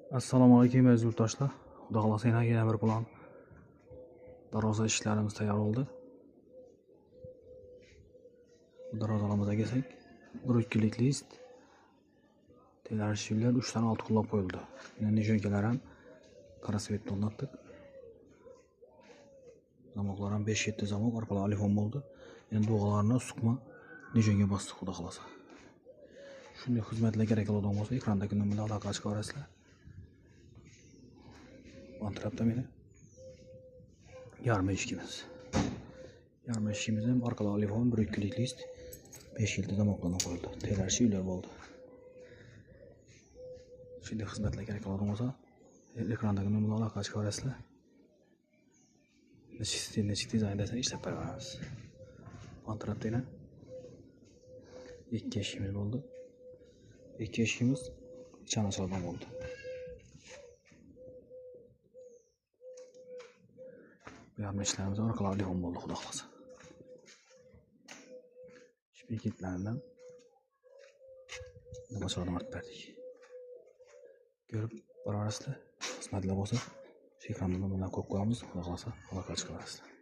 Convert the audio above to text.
Assalomu alaykum aziz yurtdoshlar. Xudo xolasa yana bir plan darvoza ishlarimiz tayyor bo'ldi. Bu darvozalarimizni kelsak, 1-2lik list, telarishlar 3 dan 6 qo'llab qo'yildi. Yana nijonkalar ham krasvetni o'rnatdik. Zamoqlar ham 5-7 zamoq orqali alifon bo'ldi. Endi duolarni suqma nijonga bosdik xudo xolasa. Shunday xizmatlar kerak bo'ladigan bo'lsa, ekrandagi nomerga aloqa qilib ko'rasizlar. Antrapta meni yarım eshikimiz. Yarım eshikimiz ham orqali alifon 1-2lik list 5 yilda zamoqlardan qo'yildi. Telarchi uylar bo'ldi. Shunday xizmatlar kerak bo'ladigan bo'lsa, ekrandagi nomerga aloqa qilib ko'rasizlar. Nechta dizayn desa ishlab beramiz. Antrapta 2 eshikimiz bo'ldi. 2 eshikimiz chanaslardan bo'ldi. Yarım ishlarimiz orqali alifon bo'ldi xudo xolasa. Shpiketlardan nimalarni ortib berdik. Ko'rib borasizlar. Xizmatlar bo'lsa, shu ekranda bilan ko'p qo'yamiz, xudo xolasa aloqa qilib ko'rasizlar.